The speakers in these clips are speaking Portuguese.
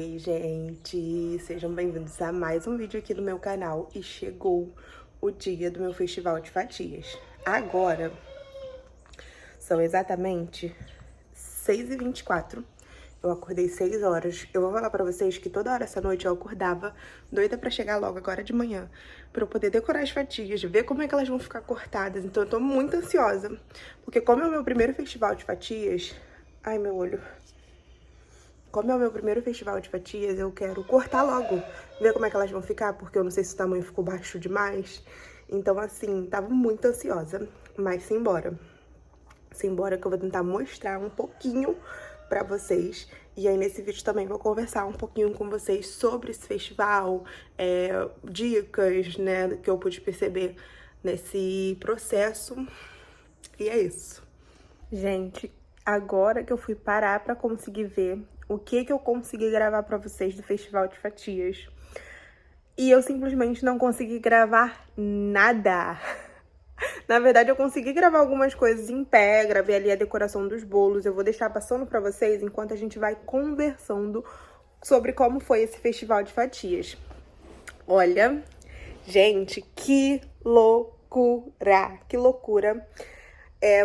Oi, gente! Sejam bem-vindos a mais um vídeo aqui do meu canal. E chegou o dia do meu festival de fatias. Agora, são exatamente 6h24. Eu acordei 6 horas. Eu vou falar pra vocês que toda hora essa noite eu acordava doida pra chegar logo agora de manhã, pra eu poder decorar as fatias, ver como é que elas vão ficar cortadas. Então eu tô muito ansiosa, porque como é o meu primeiro festival de fatias... Ai, meu olho... Como é o meu primeiro festival de fatias, eu quero cortar logo, ver como é que elas vão ficar, porque eu não sei se o tamanho ficou baixo demais. Então, assim, tava muito ansiosa, mas simbora. Simbora que eu vou tentar mostrar um pouquinho pra vocês. E aí, nesse vídeo também vou conversar um pouquinho com vocês sobre esse festival, dicas, né, que eu pude perceber nesse processo. E é isso. Gente, agora que eu fui parar pra conseguir ver o que eu consegui gravar pra vocês do Festival de Fatias. E eu simplesmente não consegui gravar nada. Na verdade, eu consegui gravar algumas coisas em pé, gravei ali a decoração dos bolos. Eu vou deixar passando pra vocês enquanto a gente vai conversando sobre como foi esse Festival de Fatias. Olha, gente, que loucura! Que loucura!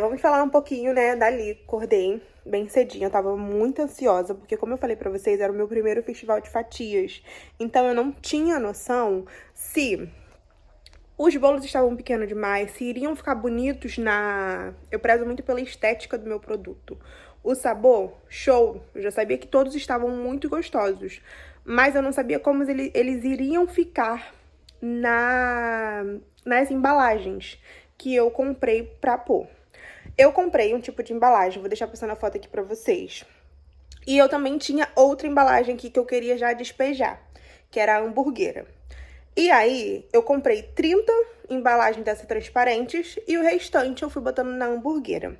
Vamos falar um pouquinho, né, dali. Acordei bem cedinho, eu tava muito ansiosa, porque como eu falei pra vocês, era o meu primeiro festival de fatias. Então eu não tinha noção se os bolos estavam pequenos demais, se iriam ficar bonitos na... Eu prezo muito pela estética do meu produto. O sabor, show! Eu já sabia que todos estavam muito gostosos, mas eu não sabia como eles iriam ficar nas embalagens que eu comprei pra pôr. Eu comprei um tipo de embalagem, vou deixar passando a foto aqui pra vocês. E eu também tinha outra embalagem aqui que eu queria já despejar, que era a hamburguera. E aí, eu comprei 30 embalagens dessas transparentes e o restante eu fui botando na hamburguera.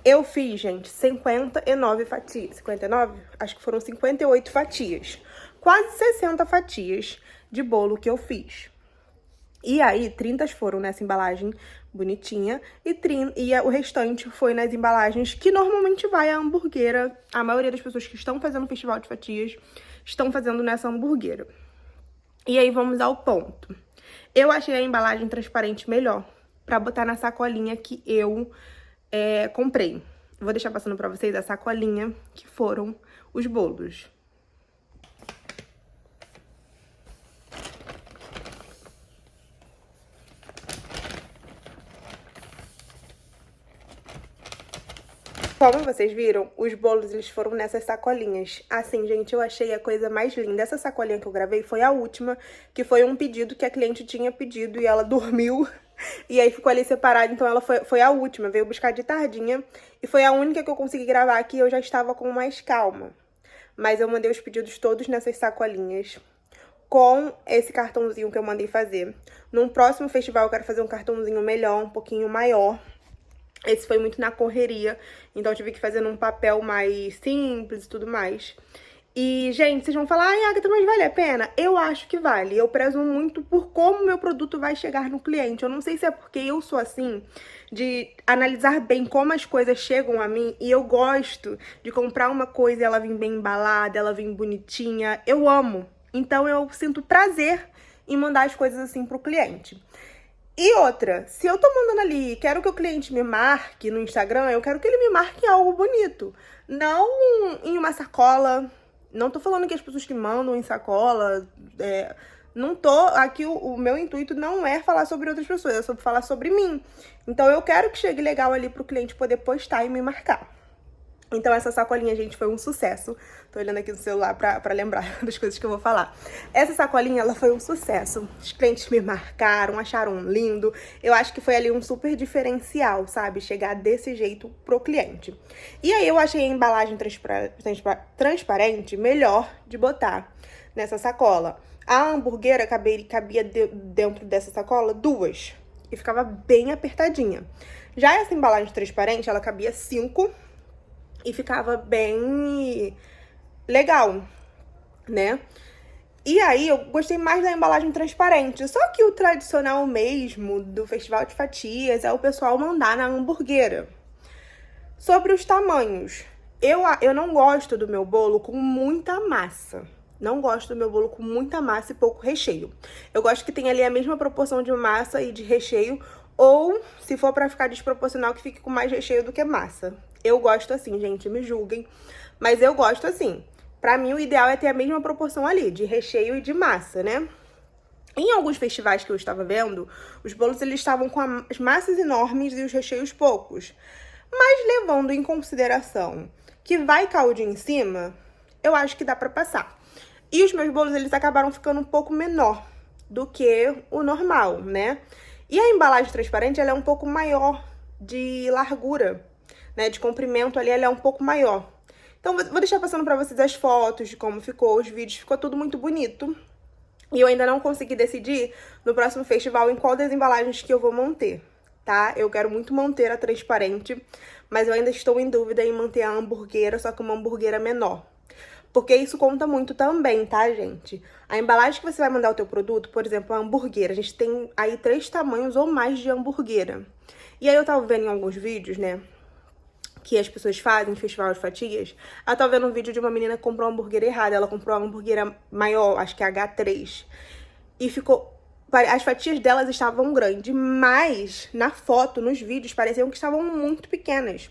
Eu fiz, gente, 59 fatias. 59? Acho que foram 58 fatias. Quase 60 fatias de bolo que eu fiz. E aí, 30 foram nessa embalagem bonitinha e o restante foi nas embalagens que normalmente vai a hamburguera. A maioria das pessoas que estão fazendo festival de fatias estão fazendo nessa hamburguera. E aí, vamos ao ponto. Eu achei a embalagem transparente melhor pra botar na sacolinha que eu comprei. Vou deixar passando pra vocês a sacolinha que foram os bolos. Como vocês viram, os bolos, eles foram nessas sacolinhas. Assim, gente, eu achei a coisa mais linda. Essa sacolinha que eu gravei foi a última, que foi um pedido que a cliente tinha pedido e ela dormiu. E aí ficou ali separada, então ela foi a última, veio buscar de tardinha. E foi a única que eu consegui gravar aqui, eu já estava com mais calma. Mas eu mandei os pedidos todos nessas sacolinhas, com esse cartãozinho que eu mandei fazer. Num próximo festival eu quero fazer um cartãozinho melhor, um pouquinho maior. Esse foi muito na correria, então eu tive que fazer num papel mais simples e tudo mais. E, gente, vocês vão falar, ai, Agatha, mas vale a pena? Eu acho que vale. Eu prezo muito por como meu produto vai chegar no cliente. Eu não sei se é porque eu sou assim, de analisar bem como as coisas chegam a mim. E eu gosto de comprar uma coisa e ela vir bem embalada, ela vir bonitinha. Eu amo. Então, eu sinto prazer em mandar as coisas assim pro cliente. E outra, se eu tô mandando ali, quero que o cliente me marque no Instagram, eu quero que ele me marque algo bonito. Não em uma sacola. Não tô falando que as pessoas que mandam em sacola... não tô... Aqui o meu intuito não é falar sobre outras pessoas, é sobre falar sobre mim. Então eu quero que chegue legal ali pro cliente poder postar e me marcar. Então essa sacolinha, gente, foi um sucesso. Tô olhando aqui no celular pra lembrar das coisas que eu vou falar. Essa sacolinha, ela foi um sucesso. Os clientes me marcaram, acharam lindo. Eu acho que foi ali um super diferencial, sabe? Chegar desse jeito pro cliente. E aí eu achei a embalagem transparente melhor de botar nessa sacola. A hamburguera cabia dentro dessa sacola 2. E ficava bem apertadinha. Já essa embalagem transparente, ela cabia 5. E ficava bem legal, né? E aí, eu gostei mais da embalagem transparente. Só que o tradicional mesmo do Festival de Fatias é o pessoal mandar na hamburguera. Sobre os tamanhos. Eu não gosto do meu bolo com muita massa. Não gosto do meu bolo com muita massa e pouco recheio. Eu gosto que tenha ali a mesma proporção de massa e de recheio, ou, se for pra ficar desproporcional, que fique com mais recheio do que massa. Eu gosto assim, gente, me julguem, mas eu gosto assim. Pra mim, o ideal é ter a mesma proporção ali, de recheio e de massa, né? Em alguns festivais que eu estava vendo, os bolos eles estavam com as massas enormes e os recheios poucos. Mas levando em consideração que vai caldo em cima, eu acho que dá pra passar. E os meus bolos, eles acabaram ficando um pouco menor do que o normal, né? E a embalagem transparente, ela é um pouco maior de largura, né? De comprimento ali, ela é um pouco maior. Então, vou deixar passando pra vocês as fotos de como ficou, os vídeos. Ficou tudo muito bonito. E eu ainda não consegui decidir no próximo festival em qual das embalagens que eu vou manter, tá? Eu quero muito manter a transparente, mas eu ainda estou em dúvida em manter a hamburguera, só que uma hamburguera menor. Porque isso conta muito também, tá, gente? A embalagem que você vai mandar o teu produto, por exemplo, a hamburguera, a gente tem aí 3 tamanhos ou mais de hamburguera. E aí eu tava vendo em alguns vídeos, né, que as pessoas fazem em festival de fatias. Eu tava vendo um vídeo de uma menina que comprou uma hamburguera errada. Ela comprou uma hamburguera maior, acho que é H3. E ficou... As fatias delas estavam grandes, mas na foto, nos vídeos, pareciam que estavam muito pequenas.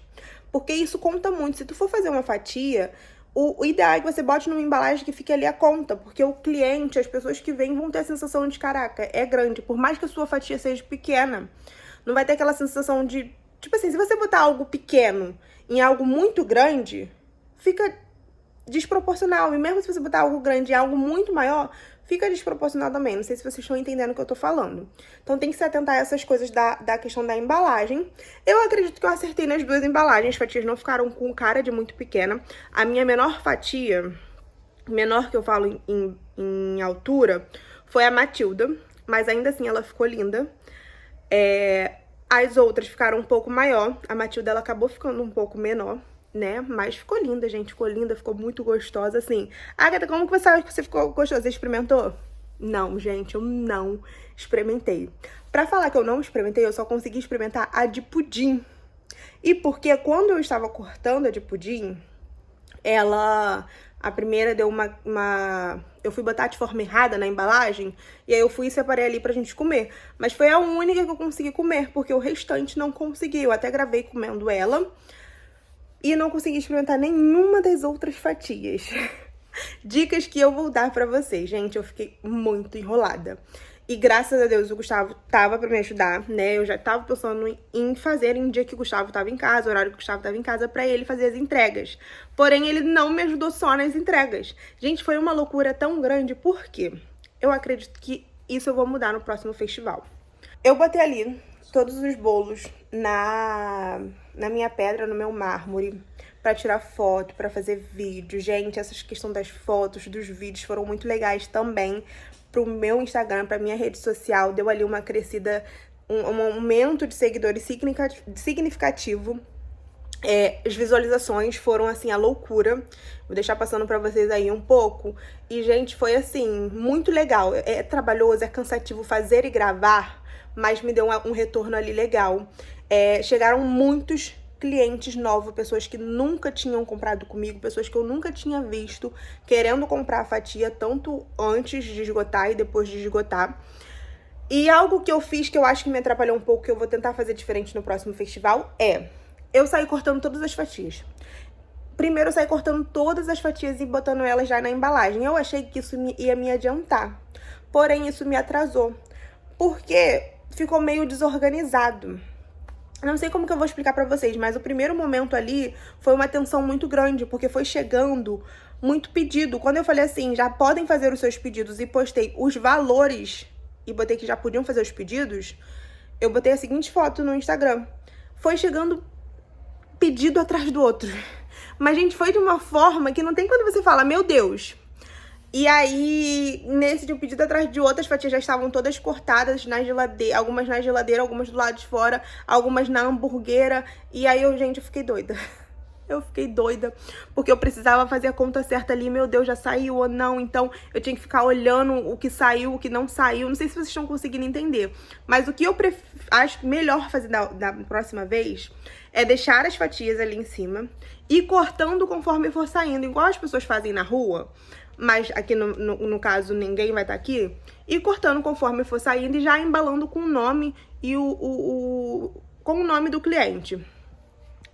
Porque isso conta muito. Se tu for fazer uma fatia, o ideal é que você bote numa embalagem que fique ali a conta. Porque o cliente, as pessoas que vêm vão ter a sensação de, caraca, é grande. Por mais que a sua fatia seja pequena, não vai ter aquela sensação de... Tipo assim, se você botar algo pequeno em algo muito grande, fica desproporcional. E mesmo se você botar algo grande em algo muito maior, fica desproporcional também. Não sei se vocês estão entendendo o que eu tô falando. Então tem que se atentar a essas coisas da questão da embalagem. Eu acredito que eu acertei nas duas embalagens. As fatias não ficaram com cara de muito pequena. A minha menor fatia, menor que eu falo em altura, foi a Matilda. Mas ainda assim ela ficou linda. As outras ficaram um pouco maior. A Matilda, ela acabou ficando um pouco menor, né? Mas ficou linda, gente. Ficou linda, ficou muito gostosa, assim. Agatha, como que você sabe que você ficou gostosa? Você experimentou? Não, gente, eu não experimentei. Pra falar que eu não experimentei, eu só consegui experimentar a de pudim. E porque quando eu estava cortando a de pudim, a primeira deu eu fui botar de forma errada na embalagem, e aí eu fui e separei ali pra gente comer. Mas foi a única que eu consegui comer, porque o restante não consegui. Eu até gravei comendo ela, e não consegui experimentar nenhuma das outras fatias. Dicas que eu vou dar pra vocês, gente. Eu fiquei muito enrolada. E graças a Deus o Gustavo tava pra me ajudar, né? Eu já tava pensando em fazer em dia que o Gustavo tava em casa, horário que o Gustavo tava em casa, pra ele fazer as entregas. Porém, ele não me ajudou só nas entregas. Gente, foi uma loucura tão grande, por quê? Eu acredito que isso eu vou mudar no próximo festival. Eu botei ali todos os bolos na minha pedra, no meu mármore, pra tirar foto, pra fazer vídeo. Gente, essa questão das fotos, dos vídeos foram muito legais também pro meu Instagram, pra minha rede social. Deu ali uma crescida, um aumento de seguidores significativo. As visualizações foram, assim, a loucura. Vou deixar passando pra vocês aí um pouco. E, gente, foi, assim, muito legal. É trabalhoso, é cansativo fazer e gravar, mas me deu um retorno ali legal. Chegaram muitos clientes novos, pessoas que nunca tinham comprado comigo, pessoas que eu nunca tinha visto, querendo comprar a fatia, tanto antes de esgotar e depois de esgotar. E algo que eu fiz que eu acho que me atrapalhou um pouco, que eu vou tentar fazer diferente no próximo festival, eu saí cortando todas as fatias. Primeiro eu saí cortando todas as fatias e botando elas já na embalagem. Eu achei que isso ia me adiantar. Porém, isso me atrasou. Porque ficou meio desorganizado. Não sei como que eu vou explicar pra vocês, mas o primeiro momento ali foi uma tensão muito grande, porque foi chegando muito pedido. Quando eu falei assim, já podem fazer os seus pedidos, e postei os valores e botei que já podiam fazer os pedidos, eu botei a seguinte foto no Instagram. Foi chegando pedido atrás do outro. Mas, gente, foi de uma forma que não tem quando você fala, meu Deus. E aí, nesse de um pedido atrás de outras fatias já estavam todas cortadas na geladeira, algumas na geladeira, algumas do lado de fora, algumas na hamburguera. E aí, gente, eu fiquei doida. Eu fiquei doida, porque eu precisava fazer a conta certa ali, meu Deus, já saiu ou não, então eu tinha que ficar olhando o que saiu, o que não saiu, não sei se vocês estão conseguindo entender, mas o que eu acho melhor fazer da próxima vez é deixar as fatias ali em cima e cortando conforme for saindo, igual as pessoas fazem na rua. mas aqui no caso ninguém vai estar aqui, e cortando conforme for saindo e já embalando com o nome e com o nome do cliente.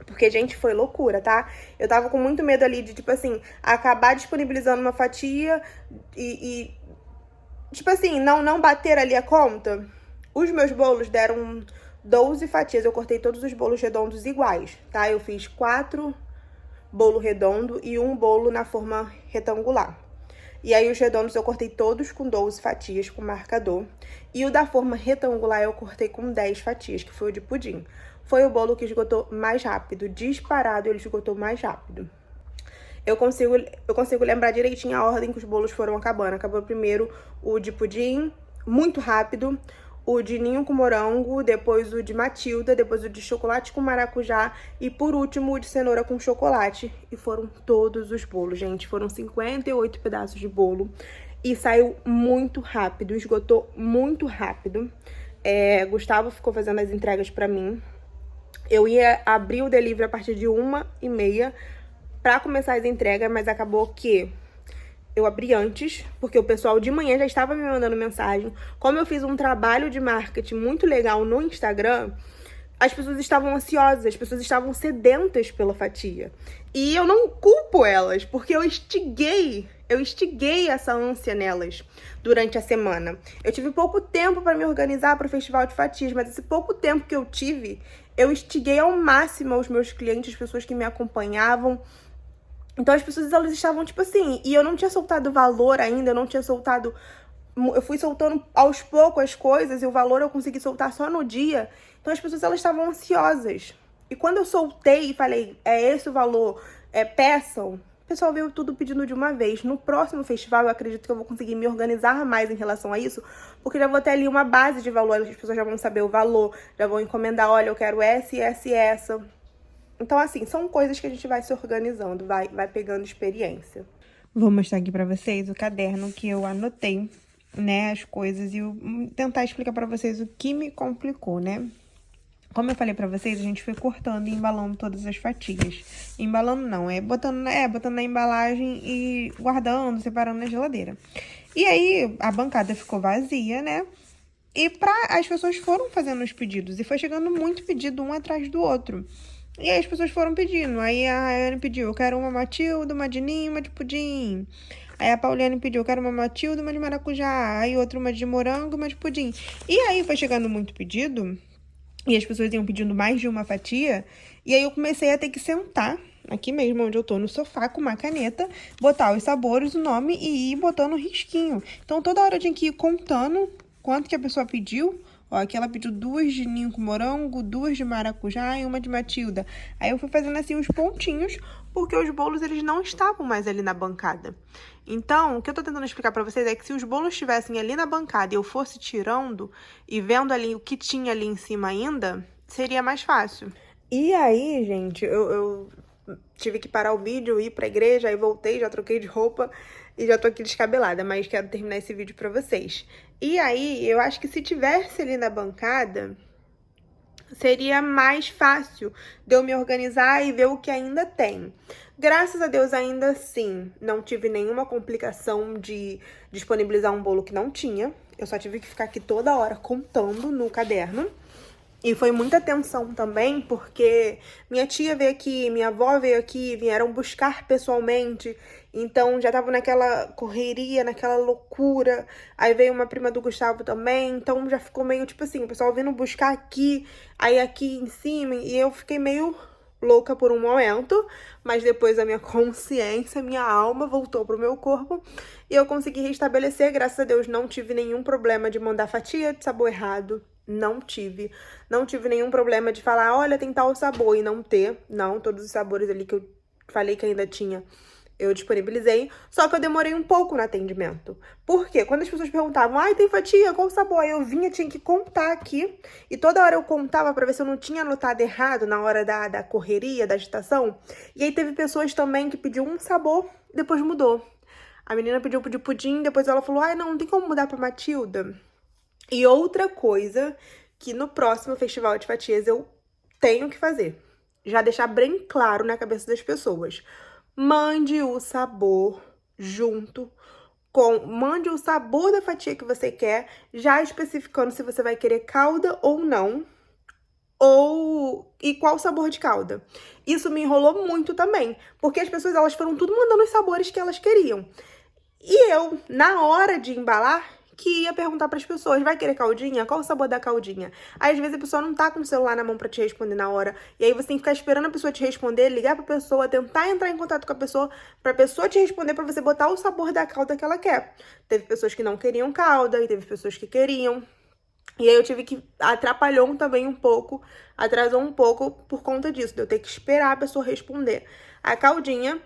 Porque, gente, foi loucura, tá? Eu tava com muito medo ali de, tipo assim, acabar disponibilizando uma fatia e tipo assim, não bater ali a conta. Os meus bolos deram 12 fatias, eu cortei todos os bolos redondos iguais, tá? Eu fiz 4 bolo redondo e um bolo na forma retangular. E aí os redondos eu cortei todos com 12 fatias, com marcador. E o da forma retangular eu cortei com 10 fatias, que foi o de pudim. Foi o bolo que esgotou mais rápido, disparado, ele esgotou mais rápido. Eu consigo lembrar direitinho a ordem que os bolos foram acabando. Acabou primeiro o de pudim, muito rápido, o de ninho com morango, depois o de Matilda, depois o de chocolate com maracujá e por último o de cenoura com chocolate. E foram todos os bolos, gente. Foram 58 pedaços de bolo e saiu muito rápido, esgotou muito rápido. Gustavo ficou fazendo as entregas pra mim. Eu ia abrir o delivery a partir de 1h30 pra começar as entregas, mas acabou que eu abri antes, porque o pessoal de manhã já estava me mandando mensagem. Como eu fiz um trabalho de marketing muito legal no Instagram, as pessoas estavam ansiosas, as pessoas estavam sedentas pela fatia. E eu não culpo elas, porque eu instiguei essa ânsia nelas durante a semana. Eu tive pouco tempo para me organizar para o festival de fatias, mas esse pouco tempo que eu tive, eu instiguei ao máximo os meus clientes, as pessoas que me acompanhavam. Então as pessoas, elas estavam tipo assim, e eu não tinha soltado valor ainda, eu não tinha soltado... Eu fui soltando aos poucos as coisas e o valor eu consegui soltar só no dia. Então as pessoas, elas estavam ansiosas. E quando eu soltei e falei, é esse o valor, peçam, o pessoal veio tudo pedindo de uma vez. No próximo festival, eu acredito que eu vou conseguir me organizar mais em relação a isso, porque já vou ter ali uma base de valor, as pessoas já vão saber o valor, já vão encomendar, olha, eu quero essa e essa e essa. Então, assim, são coisas que a gente vai se organizando, vai pegando experiência. Vou mostrar aqui pra vocês o caderno que eu anotei, né, as coisas, e tentar explicar pra vocês o que me complicou, né? Como eu falei pra vocês, a gente foi cortando e embalando todas as fatias. Embalando não, botando na embalagem e guardando, separando na geladeira. E aí, a bancada ficou vazia, né? E as pessoas foram fazendo os pedidos, e foi chegando muito pedido um atrás do outro. E aí as pessoas foram pedindo. Aí a Anne pediu, eu quero uma Matilda, uma de ninho, uma de pudim. Aí a Pauliane pediu, eu quero uma Matilda, uma de maracujá. Aí outra, uma de morango, uma de pudim. E aí foi chegando muito pedido, e as pessoas iam pedindo mais de uma fatia. E aí eu comecei a ter que sentar, aqui mesmo onde eu tô, no sofá, com uma caneta, botar os sabores, o nome e ir botando risquinho. Então toda hora eu tinha que ir contando quanto que a pessoa pediu. Ó, aqui ela pediu 2 de ninho com morango, 2 de maracujá e uma de Matilda. Aí eu fui fazendo assim os pontinhos, porque os bolos, eles não estavam mais ali na bancada. Então, o que eu tô tentando explicar pra vocês é que se os bolos estivessem ali na bancada e eu fosse tirando e vendo ali o que tinha ali em cima ainda, seria mais fácil. E aí, gente, eu tive que parar o vídeo, ir pra igreja, aí voltei, já troquei de roupa e já tô aqui descabelada, mas quero terminar esse vídeo pra vocês. E aí, eu acho que se tivesse ali na bancada, seria mais fácil de eu me organizar e ver o que ainda tem. Graças a Deus, ainda assim, não tive nenhuma complicação de disponibilizar um bolo que não tinha. Eu só tive que ficar aqui toda hora contando no caderno. E foi muita tensão também, porque minha tia veio aqui, minha avó veio aqui, vieram buscar pessoalmente. Então, já tava naquela correria, naquela loucura. Aí veio uma prima do Gustavo também, então já ficou meio, tipo assim, o pessoal vindo buscar aqui, aí aqui em cima. E eu fiquei meio louca por um momento, mas depois a minha consciência, minha alma voltou pro meu corpo. E eu consegui restabelecer, graças a Deus, não tive nenhum problema de mandar fatia de sabor errado. Não tive nenhum problema de falar, olha, tem tal sabor e não ter. Não, todos os sabores ali que eu falei que ainda tinha, eu disponibilizei. Só que eu demorei um pouco no atendimento. Por quê? Quando as pessoas perguntavam, ai, tem fatia, qual sabor? Aí eu vinha, tinha que contar aqui. E toda hora eu contava pra ver se eu não tinha anotado errado na hora da correria, da agitação. E aí teve pessoas também que pediu um sabor e depois mudou. A menina pediu de pudim, depois ela falou, ai, não tem como mudar pra Matilda. E outra coisa que no próximo Festival de Fatias eu tenho que fazer, já deixar bem claro na cabeça das pessoas. Mande o sabor junto com... Mande o sabor da fatia que você quer, já especificando se você vai querer calda ou não. E qual sabor de calda. Isso me enrolou muito também, porque as pessoas, elas foram tudo mandando os sabores que elas queriam. E eu, na hora de embalar, que ia perguntar para as pessoas, vai querer caldinha? Qual o sabor da caldinha? Aí, às vezes, a pessoa não tá com o celular na mão pra te responder na hora. E aí, você tem que ficar esperando a pessoa te responder, ligar pra pessoa, tentar entrar em contato com a pessoa, pra pessoa te responder, pra você botar o sabor da calda que ela quer. Teve pessoas que não queriam calda, e teve pessoas que queriam. E aí eu tive que... Atrapalhou também um pouco, atrasou um pouco por conta disso, de eu ter que esperar a pessoa responder a caldinha.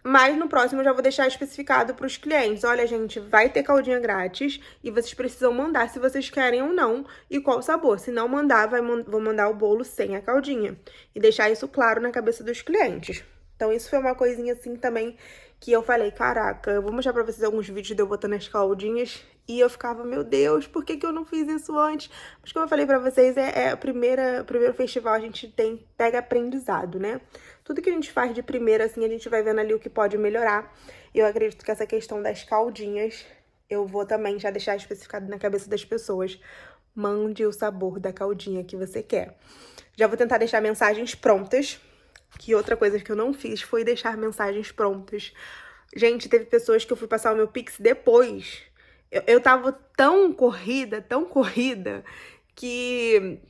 Mas no próximo eu já vou deixar especificado para os clientes. Olha, gente, vai ter caldinha grátis e vocês precisam mandar se vocês querem ou não e qual sabor. Se não mandar, vou mandar o bolo sem a caldinha. E deixar isso claro na cabeça dos clientes. Então isso foi uma coisinha assim também que eu falei, caraca, eu vou mostrar pra vocês alguns vídeos de eu botando as caldinhas. E eu ficava, meu Deus, por que eu não fiz isso antes? Mas como eu falei pra vocês, o primeiro festival a gente pega aprendizado, né? Tudo que a gente faz de primeira, assim, a gente vai vendo ali o que pode melhorar. E eu acredito que essa questão das caldinhas, eu vou também já deixar especificado na cabeça das pessoas. Mande o sabor da caldinha que você quer. Já vou tentar deixar mensagens prontas. Que outra coisa que eu não fiz foi deixar mensagens prontas. Gente, teve pessoas que eu fui passar o meu Pix depois. Eu tava tão corrida, que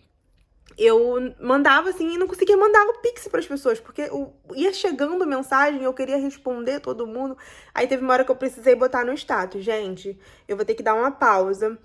eu mandava assim e não conseguia mandar o Pix para as pessoas, porque ia chegando mensagem, eu queria responder todo mundo. Aí teve uma hora que eu precisei botar no status. Gente, eu vou ter que dar uma pausa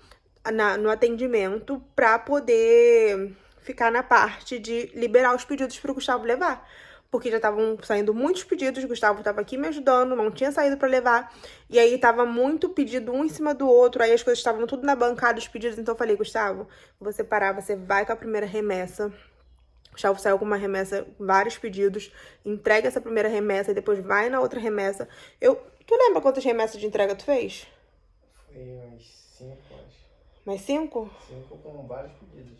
no atendimento pra poder ficar na parte de liberar os pedidos pro Gustavo levar. Porque já estavam saindo muitos pedidos, o Gustavo tava aqui me ajudando, não tinha saído pra levar. E aí tava muito pedido um em cima do outro, aí as coisas estavam tudo na bancada, os pedidos. Então eu falei, Gustavo, vou separar, você vai com a primeira remessa. O Gustavo saiu com uma remessa, vários pedidos, entrega essa primeira remessa e depois vai na outra remessa. Tu lembra quantas remessas de entrega tu fez? Foi umas 5, acho. Mais 5? 5 com vários pedidos.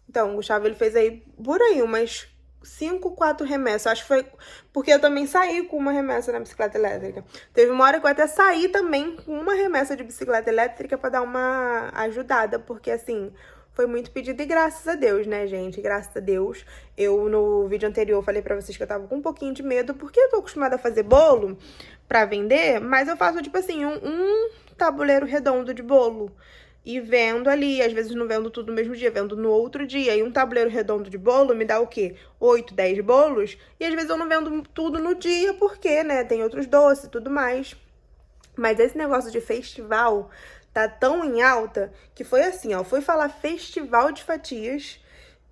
Então, o Gustavo, ele fez aí, por aí, umas 5, 4 remessas. Acho que foi porque eu também saí com uma remessa na bicicleta elétrica. Teve uma hora que eu até saí também com uma remessa de bicicleta elétrica pra dar uma ajudada, porque assim, foi muito pedido e graças a Deus, né, gente? Graças a Deus. Eu, no vídeo anterior, falei pra vocês que eu tava com um pouquinho de medo, porque eu tô acostumada a fazer bolo pra vender, mas eu faço, tipo assim, um tabuleiro redondo de bolo. E vendo ali, às vezes não vendo tudo no mesmo dia, vendo no outro dia. E um tabuleiro redondo de bolo me dá o quê? 8, 10 bolos. E às vezes eu não vendo tudo no dia, porque, né, tem outros doces e tudo mais. Mas esse negócio de festival tá tão em alta que foi assim, ó. Fui falar festival de fatias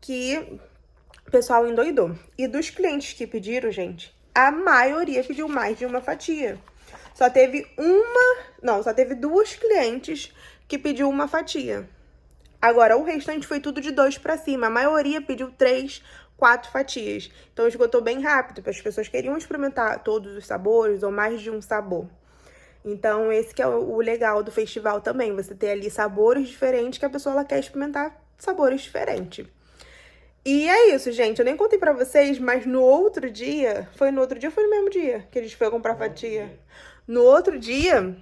que o pessoal endoidou. E dos clientes que pediram, gente, a maioria pediu mais de uma fatia. Só teve duas clientes que pediu uma fatia. Agora, o restante foi tudo de 2 pra cima. A maioria pediu 3, 4 fatias. Então, esgotou bem rápido, porque as pessoas queriam experimentar todos os sabores ou mais de um sabor. Então, esse que é o legal do festival também. Você ter ali sabores diferentes que a pessoa ela quer experimentar sabores diferentes. E é isso, gente. Eu nem contei pra vocês, mas no outro dia... Foi no mesmo dia que a gente foi comprar fatia? No outro dia,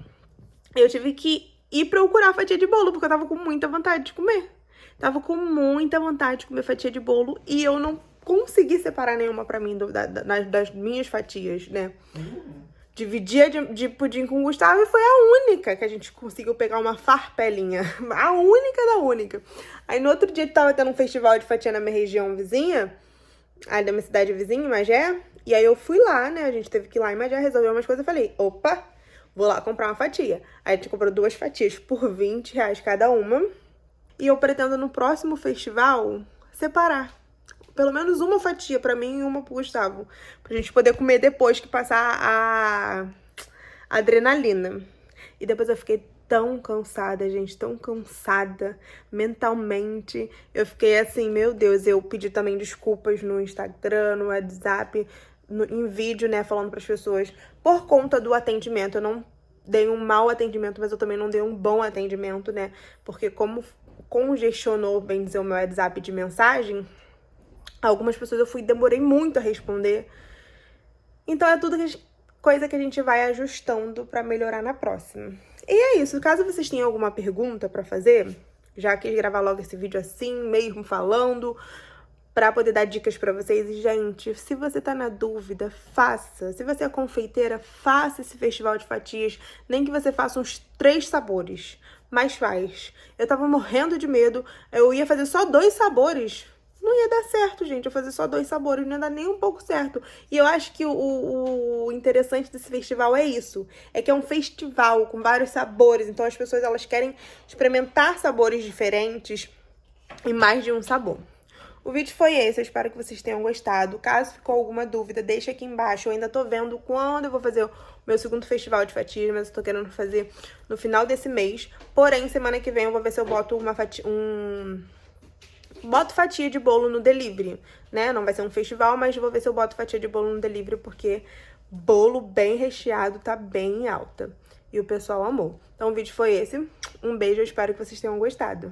eu tive que ir procurar fatia de bolo, porque eu tava com muita vontade de comer. Tava com muita vontade de comer fatia de bolo e eu não consegui separar nenhuma pra mim das minhas fatias, né? Dividia de pudim com o Gustavo e foi a única que a gente conseguiu pegar uma farpelinha. A única da única. Aí no outro dia tava tendo um festival de fatia na minha região vizinha, aí da minha cidade vizinha, em Magé. E aí eu fui lá, né? A gente teve que ir lá em Magé resolver umas coisas. Eu falei, opa, vou lá comprar uma fatia. Aí a gente comprou 2 fatias por R$20 cada uma. E eu pretendo no próximo festival separar pelo menos uma fatia pra mim e uma pro Gustavo. Pra gente poder comer depois que passar a adrenalina. E depois eu fiquei tão cansada, gente, tão cansada mentalmente. Eu fiquei assim, meu Deus, eu pedi também desculpas no Instagram, no WhatsApp, em vídeo, né, falando pras pessoas. Por conta do atendimento, eu não dei um mau atendimento, mas eu também não dei um bom atendimento, né? Porque como congestionou, bem dizer, o meu WhatsApp de mensagem, algumas pessoas demorei muito a responder. Então é tudo que coisa que a gente vai ajustando pra melhorar na próxima. E é isso, caso vocês tenham alguma pergunta pra fazer, já quis gravar logo esse vídeo assim, mesmo falando, pra poder dar dicas pra vocês. E, gente, se você tá na dúvida, faça. Se você é confeiteira, faça esse festival de fatias, nem que você faça uns 3 sabores, mas faz. Eu tava morrendo de medo, eu ia fazer só 2 sabores, não ia dar certo, gente. Eu fazer só 2 sabores não ia dar nem um pouco certo. E eu acho que o interessante desse festival é isso. É que é um festival com vários sabores. Então as pessoas, elas querem experimentar sabores diferentes e mais de um sabor. O vídeo foi esse, eu espero que vocês tenham gostado. Caso ficou alguma dúvida, deixa aqui embaixo. Eu ainda tô vendo quando eu vou fazer o meu segundo festival de fatias, mas eu tô querendo fazer no final desse mês. Porém, semana que vem eu vou ver se eu boto uma fatia, boto fatia de bolo no delivery, né? Não vai ser um festival, mas vou ver se eu boto fatia de bolo no delivery, porque bolo bem recheado tá bem alta. E o pessoal amou. Então o vídeo foi esse. Um beijo, eu espero que vocês tenham gostado.